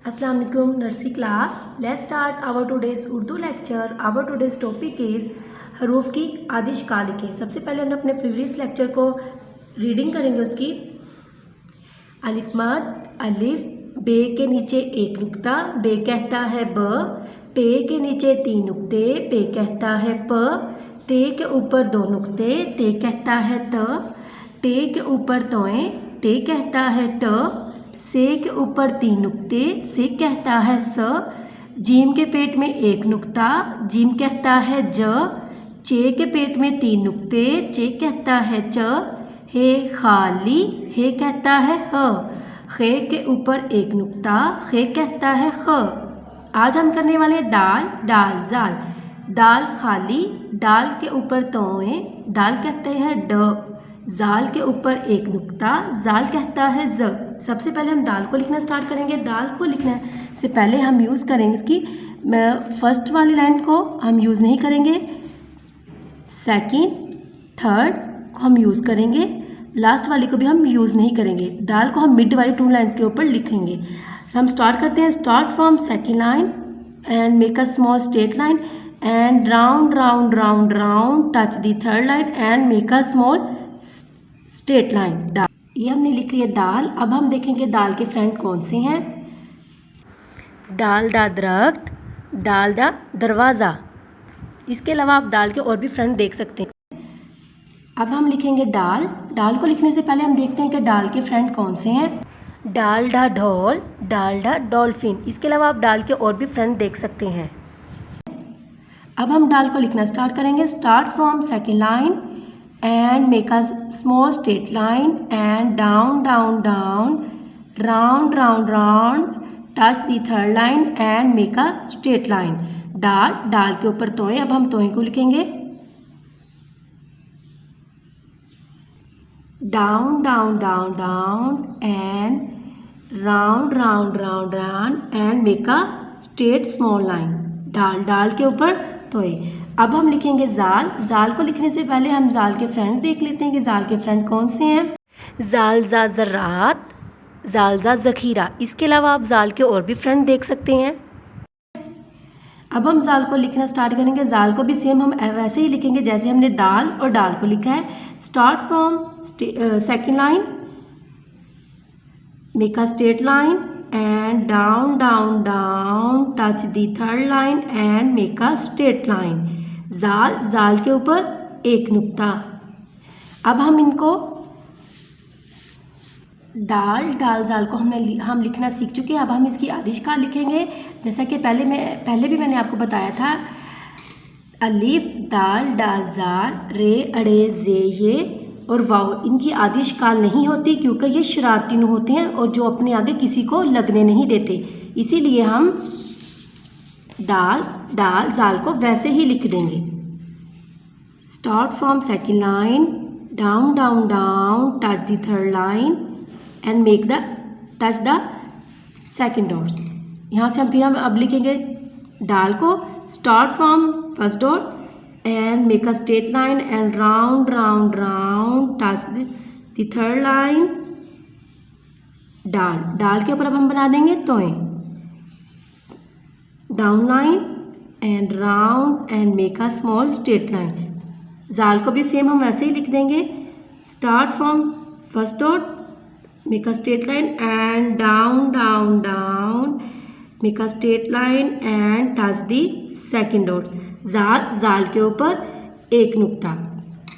अस्सलाम वालेकुम nursery class. Let's start our today's Urdu lecture. Our today's topic is हरूफ की आदिश का लिखें। सबसे पहले हम अपने प्रीवियस लेक्चर को रीडिंग करेंगे उसकी। अलिफ मद, अलिफ, बे के नीचे एक नुक्ता, बे कहता है ब, पे के नीचे 3 नुक्ते, पे कहता है प, ते के ऊपर 2 नुक्ते, ते कहता है त, टे के ऊपर तोएं, टे कहता है ट, से के ऊपर 3 नुक्ते, से कहता है स, जीम के पेट में 1 नुक्ता, जीम कहता है ज, चे के पेट में 3 नुक्ते, चे कहता है च, हे खाली, हे कहता है ह, खे के ऊपर 1 नुक्ता, खे कहता है ख। आज हम करने वाले हैं दाल, डाल, जाल। दाल खाली, दाल के ऊपर तोएं, दाल कहते हैं ड, जाल के ऊपर 1 नुक्ता, जाल कहता है ज। सबसे पहले हम दाल को लिखना स्टार्ट करेंगे। दाल को लिखने से पहले हम यूज़ करेंगे इसकी फर्स्ट वाली लाइन को हम यूज़ नहीं करेंगे, सेकंड, थर्ड को हम यूज़ करेंगे, लास्ट वाली को भी हम यूज़ नहीं करेंगे। दाल को हम मिड वाली 2 लाइन्स के ऊपर लिखेंगे। हम स्टार्ट करते हैं। Start from second line and make a small straight line and round round round round touch the third line and make a small straight line. दाल, ये हमने लिख लिया दाल। अब हम देखेंगे दाल के फ्रेंड कौन से हैं। दाल दा दरख्त, दाल दा दरवाज़ा। इसके अलावा आप दाल के और भी फ्रेंड देख सकते हैं। अब हम लिखेंगे डाल। डाल को लिखने से पहले हम देखते हैं कि डाल के फ्रेंड कौन से हैं। डाल डा ढोल, डाल डा डॉल्फिन। इसके अलावा आप डाल के और भी फ्रेंड देख सकते हैं। अब हम डाल को लिखना स्टार्ट करेंगे। Start from second line and make a small straight line and down down down round round round touch the third line and make a straight line। डाल, डाल के ऊपर तोएं। अब हम तोएं को लिखेंगे down down down down and round round round round and make a straight small line। डाल, डाल के ऊपर तोएं। अब हम लिखेंगे जाल। जाल को लिखने से पहले हम जाल के फ्रेंड देख लेते हैं कि जाल के फ्रेंड कौन से हैं। जाल जा ज़रात, जाल जा ज़ख़ीरा। इसके अलावा आप जाल के और भी फ्रेंड देख सकते हैं। अब हम जाल को लिखना स्टार्ट करेंगे। जाल को भी सेम हम वैसे ही लिखेंगे जैसे हमने दाल और डाल को लिखा है। Start from second line, make a straight line and down down down touch the third line and make a straight line। जाल, जाल के ऊपर 1 नुक्ता। अब हम इनको दाल, डाल, जाल को हम लिखना सीख चुके हैं। अब हम इसकी आदिश का लिखेंगे। जैसा कि पहले भी मैंने आपको बताया था। अलिफ, दाल, डाल, जाल, रे, अड़े, जे, ये और वाव, इनकी आदिश काल नहीं होती क्योंकि ये शरारती नु होते हैं और जो अपने आगे किसी को लगने नहीं देते। इसीलिए हम दाल, डाल, जाल को वैसे ही लिख देंगे। Start from second line, down down down touch the third line and make the touch the second dots. यहाँ से हम अब लिखेंगे डाल को। Start from first dot and make a straight line and round round round touch the third line। डाल, डाल के ऊपर अब हम बना देंगे तोएं। Down line and round and make a small straight line. जाल को भी सेम हम ऐसे ही लिख देंगे। Start from first dot, make a straight line and down down down make a straight line and touch the second dots. जाल, जाल के ऊपर 1 नुक्ता।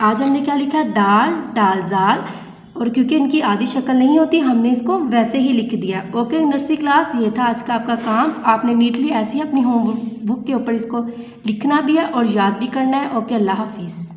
आज हमने क्या लिखा? दाल, डाल, जाल। और क्योंकि इनकी आधी शक्ल नहीं होती हमने इसको वैसे ही लिख दिया। ओके नर्सरी क्लास, ये था आज का आपका काम। आपने नीटली ऐसे ही अपनी होमवर्क बुक के ऊपर इसको लिखना भी है और याद भी करना है। ओके, अल्लाह हाफिज़।